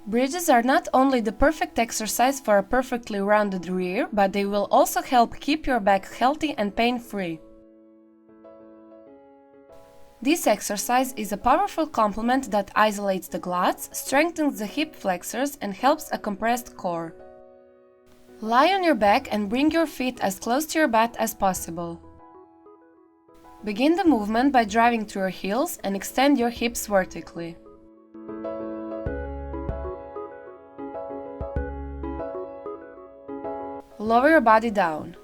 Bridges are not only the perfect exercise for a perfectly rounded rear, but they will also help keep your back healthy and pain-free. This exercise is a powerful complement that isolates the glutes, strengthens the hip flexors, and helps a compressed core. Lie on your back and bring your feet as close to your butt as possible. Begin the movement by driving through your heels and extend your hips vertically. Lower your body down.